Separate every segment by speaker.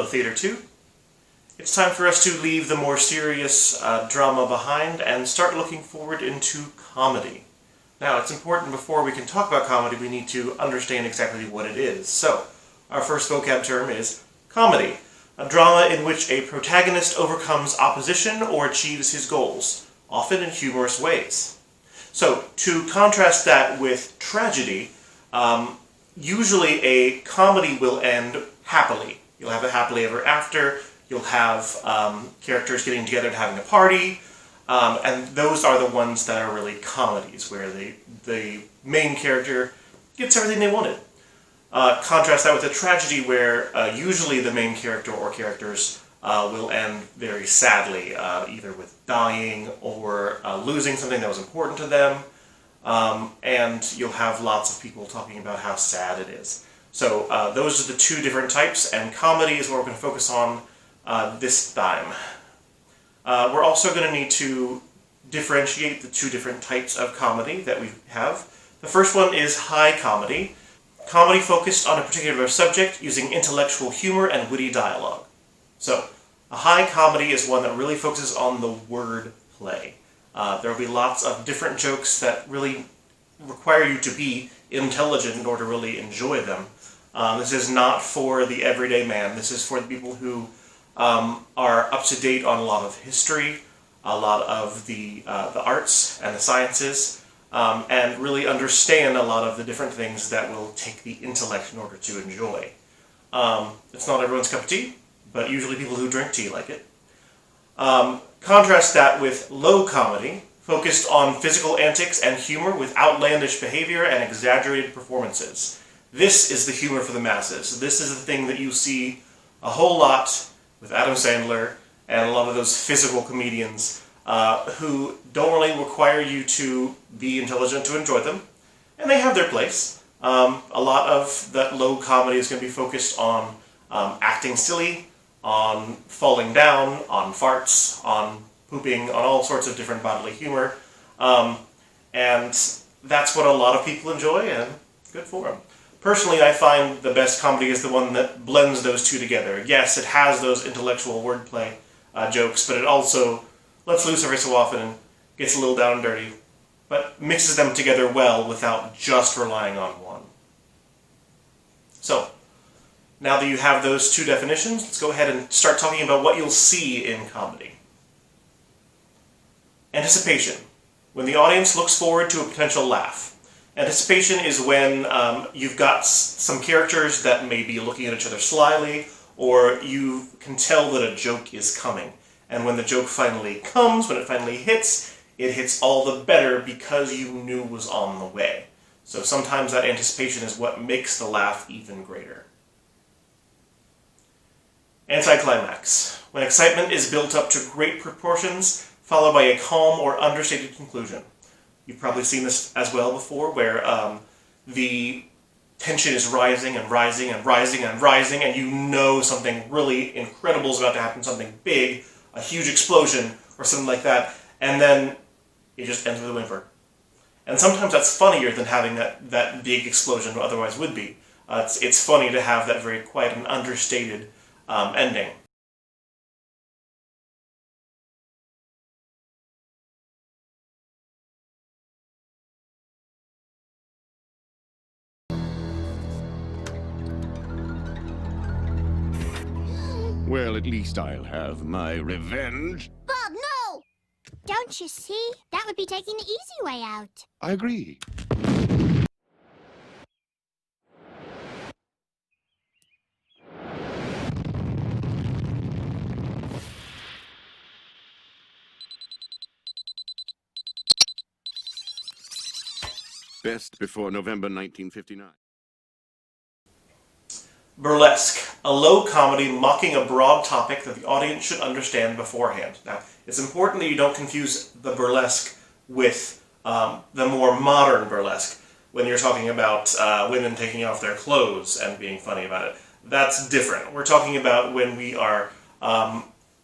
Speaker 1: Theater 2. It's time for us to leave the more serious drama behind and start looking forward into comedy. Now, it's important before we can talk about comedy, we need to understand exactly what it is. So, our first vocab term is comedy, a drama in which a protagonist overcomes opposition or achieves his goals, often in humorous ways. So, to contrast that with tragedy, usually a comedy will end happily. You'll have a happily ever after, you'll have characters getting together and having a party, and those are the ones that are really comedies, where the main character gets everything they wanted. Contrast that with a tragedy where usually the main character or characters will end very sadly, either with dying or losing something that was important to them, and you'll have lots of people talking about how sad it is. So those are the two different types, and comedy is what we're going to focus on this time. We're also going to need to differentiate the two different types of comedy that we have. The first one is high comedy. Comedy focused on a particular subject using intellectual humor and witty dialogue. So, a high comedy is one that really focuses on the word play. There will be lots of different jokes that really require you to be intelligent in order to really enjoy them. This is not for the everyday man. This is for the people who are up to date on a lot of history, a lot of the arts and the sciences, and really understand a lot of the different things that will take the intellect in order to enjoy. It's not everyone's cup of tea, but usually people who drink tea like it. Contrast that with low comedy, focused on physical antics and humor with outlandish behavior and exaggerated performances. This is the humor for the masses. This is the thing that you see a whole lot with Adam Sandler and a lot of those physical comedians who don't really require you to be intelligent to enjoy them, and they have their place. A lot of that low comedy is going to be focused on acting silly, on falling down, on farts, on pooping, on all sorts of different bodily humor, and that's what a lot of people enjoy, and good for them. Personally, I find the best comedy is the one that blends those two together. Yes, it has those intellectual wordplay jokes, but it also lets loose every so often and gets a little down and dirty, but mixes them together well without just relying on one. So, now that you have those two definitions, let's go ahead and start talking about what you'll see in comedy. Anticipation. When the audience looks forward to a potential laugh. Anticipation is when you've got some characters that may be looking at each other slyly, or you can tell that a joke is coming. And when the joke finally comes, when it finally hits, it hits all the better because you knew it was on the way. So sometimes that anticipation is what makes the laugh even greater. Anticlimax. When excitement is built up to great proportions, followed by a calm or understated conclusion. You've probably seen this as well before, where the tension is rising and rising and rising and rising, and you know something really incredible is about to happen, something big, a huge explosion, or something like that, and then it just ends with a whimper. And sometimes that's funnier than having that big explosion otherwise would be. It's funny to have that very quiet and understated ending.
Speaker 2: Well, at least I'll have my revenge.
Speaker 3: Bob, no! Don't you see? That would be taking the easy way out.
Speaker 2: I agree. Best before November 1959.
Speaker 1: Burlesque, a low comedy mocking a broad topic that the audience should understand beforehand. Now, it's important that you don't confuse the burlesque with the more modern burlesque when you're talking about women taking off their clothes and being funny about it. That's different. We're talking about when we are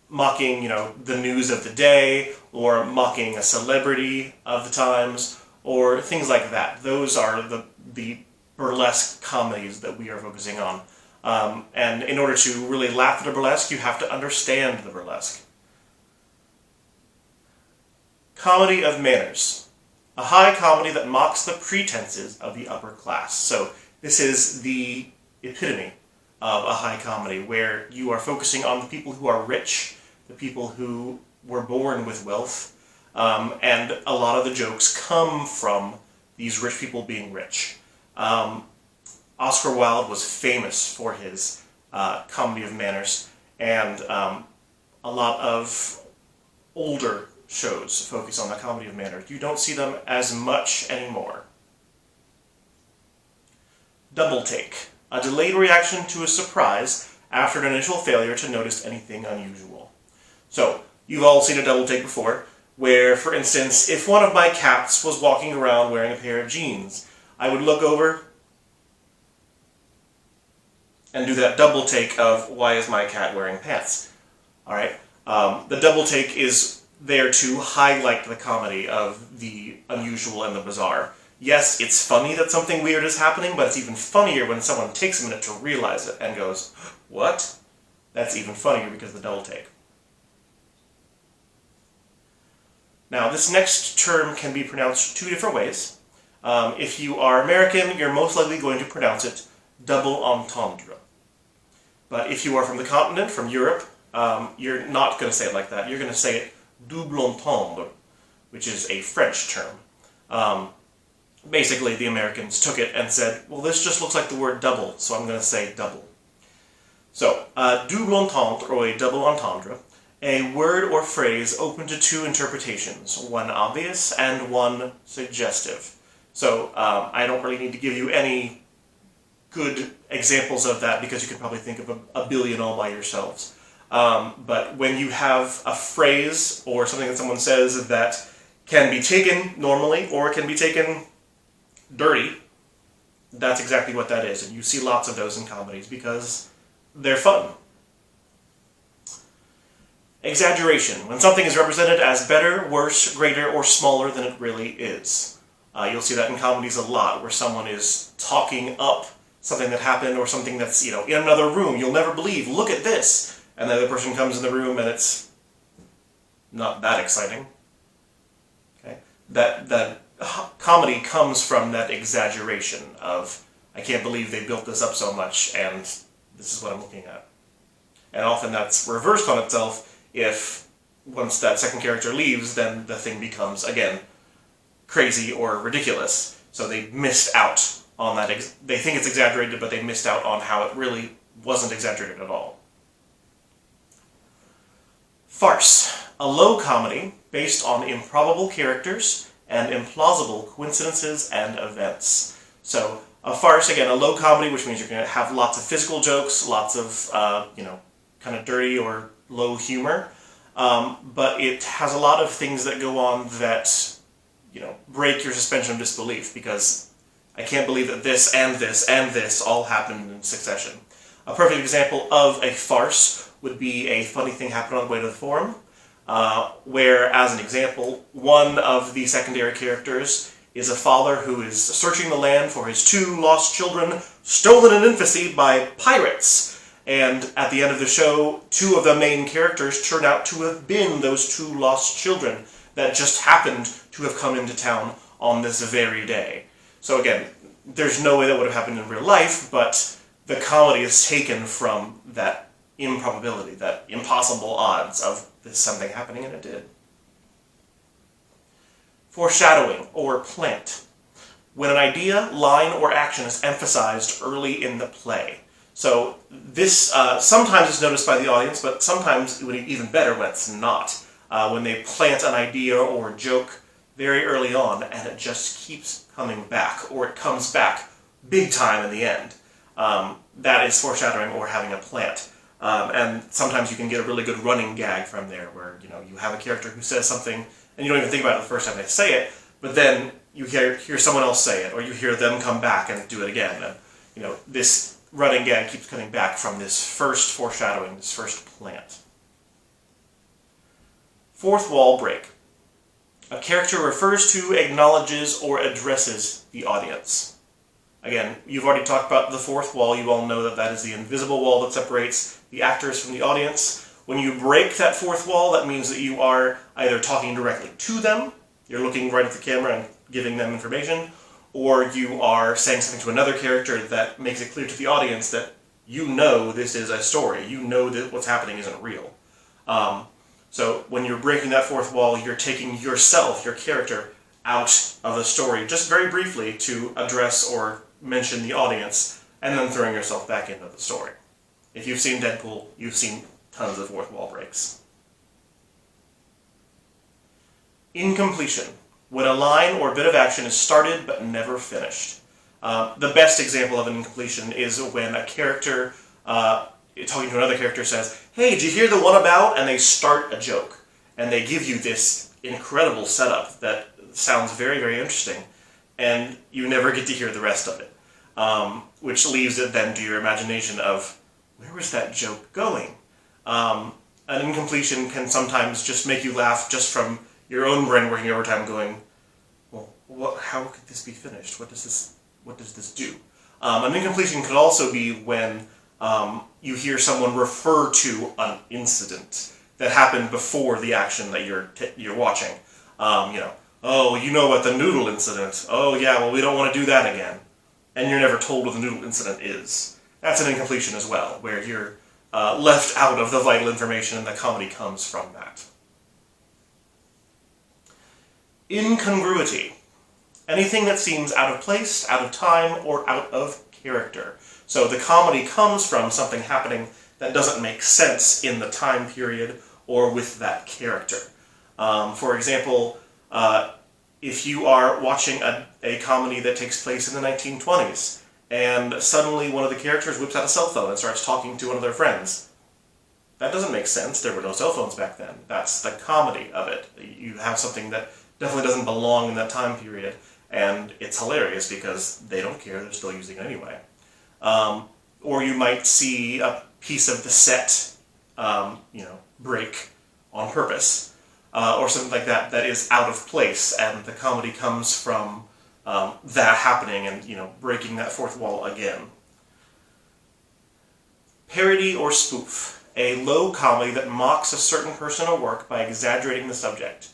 Speaker 1: mocking, the news of the day, or mocking a celebrity of the times, or things like that. Those are the burlesque comedies that we are focusing on. And in order to really laugh at a burlesque, you have to understand the burlesque. Comedy of manners. A high comedy that mocks the pretenses of the upper class. So this is the epitome of a high comedy, where you are focusing on the people who are rich, the people who were born with wealth, and a lot of the jokes come from these rich people being rich. Oscar Wilde was famous for his comedy of manners, and a lot of older shows focus on the comedy of manners. You don't see them as much anymore. Double take. A delayed reaction to a surprise after an initial failure to notice anything unusual. So, you've all seen a double take before, where, for instance, if one of my cats was walking around wearing a pair of jeans, I would look over and do that double take of, why is my cat wearing pants? Alright? The double take is there to highlight the comedy of the unusual and the bizarre. Yes, it's funny that something weird is happening, but it's even funnier when someone takes a minute to realize it and goes, what? That's even funnier because of the double take. Now, this next term can be pronounced two different ways. If you are American, you're most likely going to pronounce it double entendre. But if you are from the continent, from Europe, you're not going to say it like that. You're going to say it double entendre, which is a French term. Basically, the Americans took it and said, well, this just looks like the word double, so I'm going to say double. So, double entendre, or a double entendre, a word or phrase open to two interpretations, one obvious and one suggestive. So, I don't really need to give you any good examples of that because you could probably think of a billion all by yourselves. But when you have a phrase or something that someone says that can be taken normally or can be taken dirty, that's exactly what that is. And you see lots of those in comedies because they're fun. Exaggeration. When something is represented as better, worse, greater, or smaller than it really is. You'll see that in comedies a lot, where someone is talking up something that happened or something that's, in another room. You'll never believe, look at this! And the other person comes in the room and it's not that exciting. Okay? That comedy comes from that exaggeration of, I can't believe they built this up so much and this is what I'm looking at. And often that's reversed on itself if once that second character leaves, then the thing becomes, again, crazy or ridiculous. So they missed out on that. They think it's exaggerated, but they missed out on how it really wasn't exaggerated at all. Farce. A low comedy based on improbable characters and implausible coincidences and events. So a farce, again, a low comedy, which means you're going to have lots of physical jokes, lots of, kind of dirty or low humor, but it has a lot of things that go on that, break your suspension of disbelief, because I can't believe that this and this and this all happened in succession. A perfect example of a farce would be a funny thing happened on the way to the forum, where, as an example, one of the secondary characters is a father who is searching the land for his two lost children stolen in infancy by pirates. And at the end of the show, two of the main characters turn out to have been those two lost children that just happened to have come into town on this very day. So again, there's no way that would have happened in real life, but the comedy is taken from that improbability, that impossible odds of this something happening, and it did. Foreshadowing, or plant. When an idea, line, or action is emphasized early in the play. So this sometimes is noticed by the audience, but sometimes it would be even better when it's not. When they plant an idea or a joke very early on, and it just keeps coming back, or it comes back big time in the end. That is foreshadowing or having a plant. And sometimes you can get a really good running gag from there, where you have a character who says something, and you don't even think about it the first time they say it, but then you hear someone else say it, or you hear them come back and do it again. And this running gag keeps coming back from this first foreshadowing, this first plant. Fourth wall break. A character refers to, acknowledges, or addresses the audience. Again, you've already talked about the fourth wall. You all know that that is the invisible wall that separates the actors from the audience. When you break that fourth wall, that means that you are either talking directly to them, you're looking right at the camera and giving them information, or you are saying something to another character that makes it clear to the audience that you know this is a story. You know that what's happening isn't real. So when you're breaking that fourth wall, you're taking yourself, your character, out of the story just very briefly to address or mention the audience, and then throwing yourself back into the story. If you've seen Deadpool, you've seen tons of fourth wall breaks. Incompletion. When a line or bit of action is started but never finished. The best example of an incompletion is when a character, talking to another character, says, "Hey, did you hear the one about?" And they start a joke. And they give you this incredible setup that sounds very, very interesting. And you never get to hear the rest of it. Which leaves it then to your imagination of, where was that joke going? An incompletion can sometimes just make you laugh just from your own brain working overtime going, well, how could this be finished? What does this do? An incompletion could also be when you hear someone refer to an incident that happened before the action that you're watching. Oh, you know about the noodle incident. Oh yeah, well, we don't want to do that again. And you're never told what the noodle incident is. That's an incompletion as well, where you're left out of the vital information and the comedy comes from that. Incongruity. Anything that seems out of place, out of time, or out of character. So the comedy comes from something happening that doesn't make sense in the time period or with that character. For example, if you are watching a comedy that takes place in the 1920s, and suddenly one of the characters whips out a cell phone and starts talking to one of their friends. That doesn't make sense. There were no cell phones back then. That's the comedy of it. You have something that definitely doesn't belong in that time period, and it's hilarious because they don't care, they're still using it anyway. Or you might see a piece of the set, break on purpose, or something like that that is out of place, and the comedy comes from that happening and, breaking that fourth wall again. Parody or spoof. A low comedy that mocks a certain person or work by exaggerating the subject.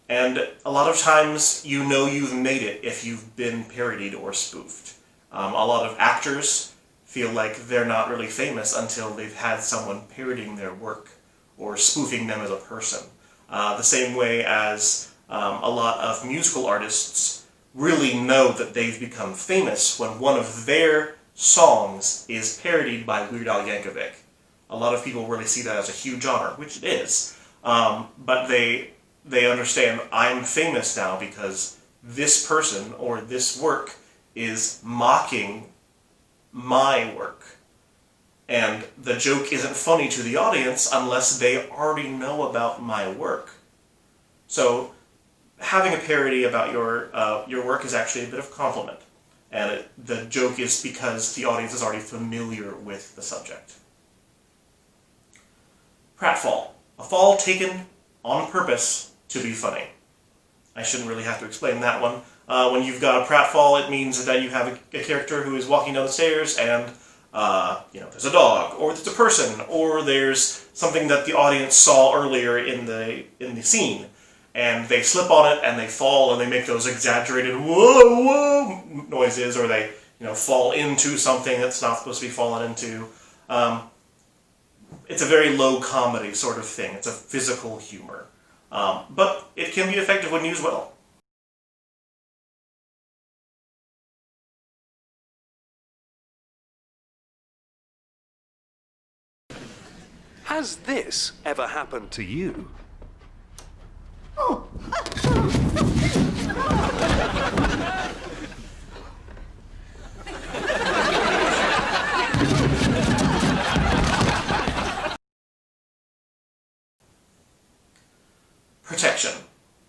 Speaker 1: And a lot of times you've made it if you've been parodied or spoofed. A lot of actors feel like they're not really famous until they've had someone parodying their work or spoofing them as a person. The same way as a lot of musical artists really know that they've become famous when one of their songs is parodied by Weird Al Yankovic. A lot of people really see that as a huge honor, which it is. But they understand, I'm famous now because this person or this work is mocking my work. And the joke isn't funny to the audience unless they already know about my work. So having a parody about your work is actually a bit of a compliment. And the joke is because the audience is already familiar with the subject. Pratfall. A fall taken on purpose to be funny. I shouldn't really have to explain that one. When you've got a pratfall, it means that you have a character who is walking down the stairs and there's a dog, or there's a person, or there's something that the audience saw earlier in the scene. And they slip on it and they fall and they make those exaggerated whoa, whoa noises, or they fall into something that's not supposed to be fallen into. It's a very low comedy sort of thing. It's a physical humor. But it can be effective when used well.
Speaker 4: Has this ever happened to you?
Speaker 1: Protection.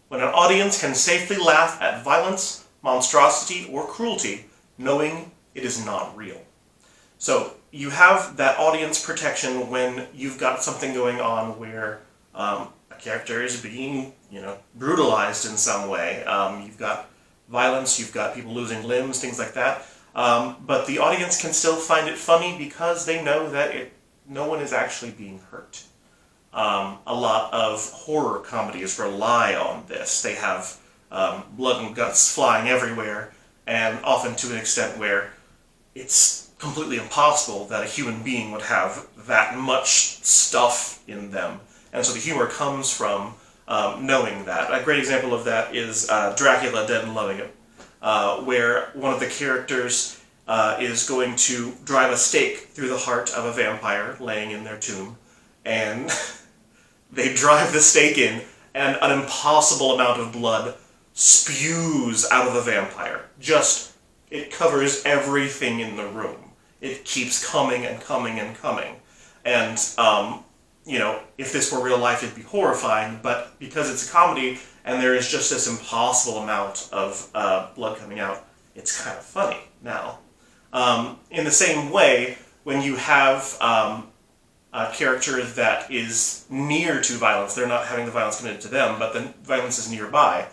Speaker 1: When an audience can safely laugh at violence, monstrosity, or cruelty, knowing it is not real. So you have that audience protection when you've got something going on where a character is being, brutalized in some way. You've got violence, you've got people losing limbs, things like that. But the audience can still find it funny because they know that no one is actually being hurt. A lot of horror comedies rely on this. They have blood and guts flying everywhere, and often to an extent where it's completely impossible that a human being would have that much stuff in them. And so the humor comes from knowing that. A great example of that is Dracula, Dead and Loving It, where one of the characters is going to drive a stake through the heart of a vampire laying in their tomb, and they drive the stake in, and an impossible amount of blood spews out of the vampire. It covers everything in the room. It keeps coming and coming and coming. And, if this were real life, it'd be horrifying, but because it's a comedy and there is just this impossible amount of blood coming out, it's kind of funny now. In the same way, when you have a character that is near to violence, they're not having the violence committed to them, but the violence is nearby,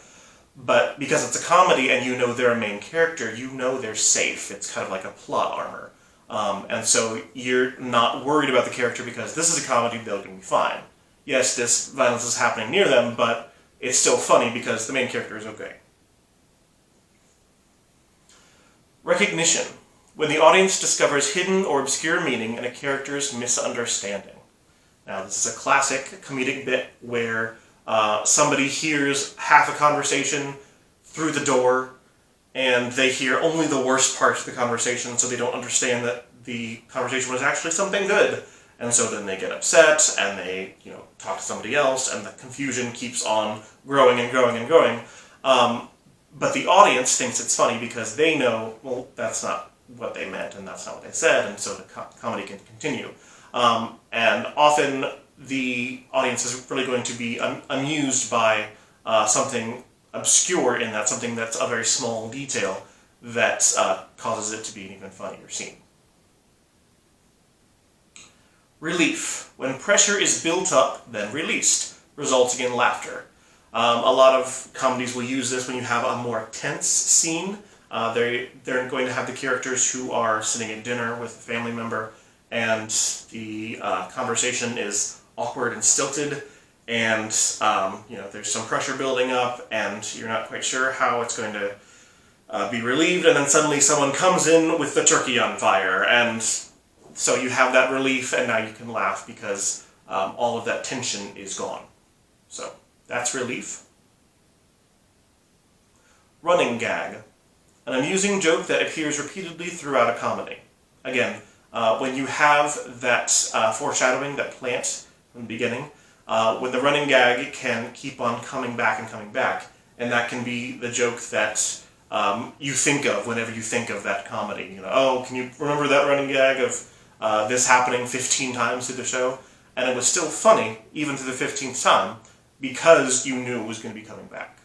Speaker 1: but because it's a comedy and you know they're a main character, you know they're safe. It's kind of like a plot armor. And so you're not worried about the character because this is a comedy, they're going to be fine. Yes, this violence is happening near them, but it's still funny because the main character is okay. Recognition. When the audience discovers hidden or obscure meaning in a character's misunderstanding. Now, this is a classic comedic bit where somebody hears half a conversation through the door, and they hear only the worst parts of the conversation, so they don't understand that the conversation was actually something good. And so then they get upset, and they, talk to somebody else, and the confusion keeps on growing and growing and growing. But the audience thinks it's funny because they know, well, that's not what they meant, and that's not what they said, and so the comedy can continue. And often the audience is really going to be amused by something obscure in that, something that's a very small detail that causes it to be an even funnier scene. Relief. When pressure is built up, then released, resulting in laughter. A lot of comedies will use this when you have a more tense scene. They're going to have the characters who are sitting at dinner with a family member, and the conversation is awkward and stilted, and there's some pressure building up, and you're not quite sure how it's going to be relieved, and then suddenly someone comes in with the turkey on fire, and so you have that relief, and now you can laugh because all of that tension is gone. So that's relief. Running gag. An amusing joke that appears repeatedly throughout a comedy. Again, when you have that foreshadowing, that plant in the beginning, when the running gag can keep on coming back, and that can be the joke that you think of whenever you think of that comedy. Oh, can you remember that running gag of this happening 15 times through the show? And it was still funny, even to the 15th time, because you knew it was going to be coming back.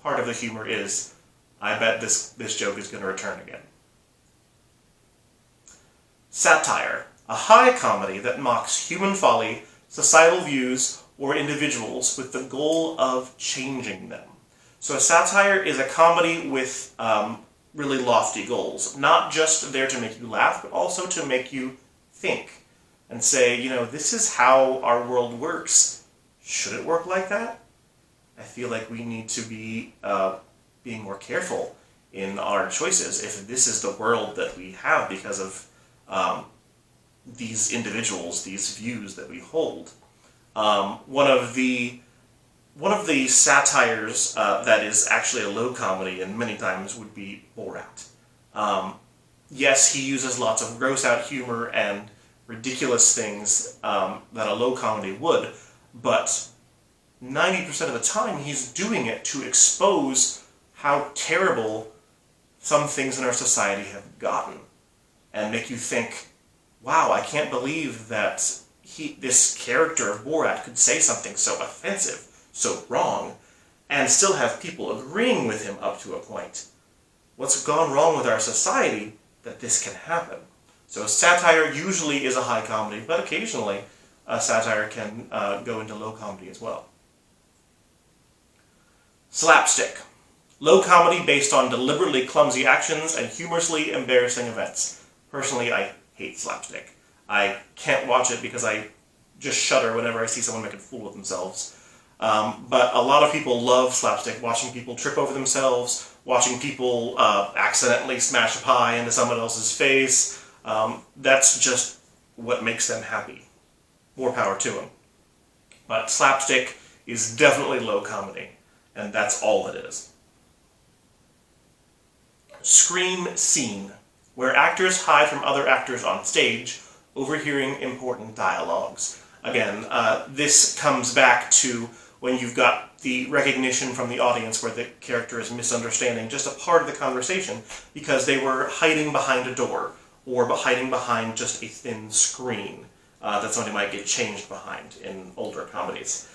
Speaker 1: Part of the humor is, I bet this joke is going to return again. Satire. A high comedy that mocks human folly, societal views, or individuals with the goal of changing them. So a satire is a comedy with really lofty goals. Not just there to make you laugh, but also to make you think. And say, this is how our world works. Should it work like that? I feel like we need to be being more careful in our choices if this is the world that we have because of these individuals, these views that we hold. One of the satires that is actually a low comedy, and many times would be Borat. Yes, he uses lots of gross out humor and ridiculous things that a low comedy would, but 90% of the time he's doing it to expose how terrible some things in our society have gotten, and make you think, wow, I can't believe that this character of Borat could say something so offensive, so wrong, and still have people agreeing with him up to a point. What's gone wrong with our society that this can happen? So satire usually is a high comedy, but occasionally a satire can go into low comedy as well. Slapstick. Low comedy based on deliberately clumsy actions and humorously embarrassing events. Personally, I hate slapstick. I can't watch it because I just shudder whenever I see someone make a fool of themselves. But a lot of people love slapstick, watching people trip over themselves, watching people accidentally smash a pie into someone else's face. That's just what makes them happy. More power to them. But slapstick is definitely low comedy, and that's all it is. Scream scene, where actors hide from other actors on stage, overhearing important dialogues. Again, this comes back to when you've got the recognition from the audience where the character is misunderstanding just a part of the conversation because they were hiding behind a door or hiding behind just a thin screen that somebody might get changed behind in older comedies.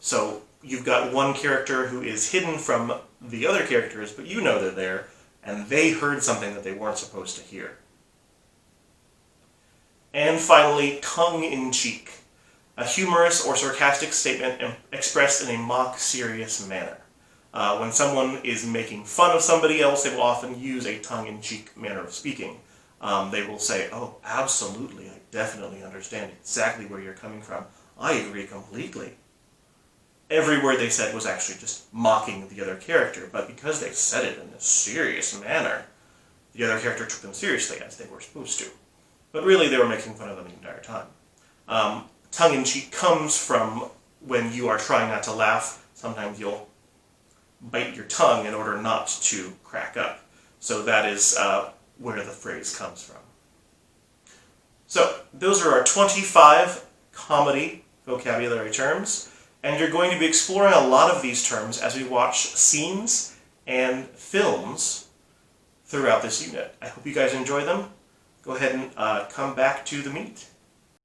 Speaker 1: So you've got one character who is hidden from the other characters, but you know they're there, and they heard something that they weren't supposed to hear. And finally, tongue-in-cheek. A humorous or sarcastic statement expressed in a mock-serious manner. When someone is making fun of somebody else, they will often use a tongue-in-cheek manner of speaking. They will say, "Oh, absolutely, I definitely understand exactly where you're coming from. I agree completely." Every word they said was actually just mocking the other character, but because they said it in a serious manner, the other character took them seriously, as they were supposed to. But really, they were making fun of them the entire time. Tongue-in-cheek comes from when you are trying not to laugh. Sometimes you'll bite your tongue in order not to crack up. So that is where the phrase comes from. So, those are our 25 comedy vocabulary terms, and you're going to be exploring a lot of these terms as we watch scenes and films throughout this unit. I hope you guys enjoy them. Go ahead and come back to the meet.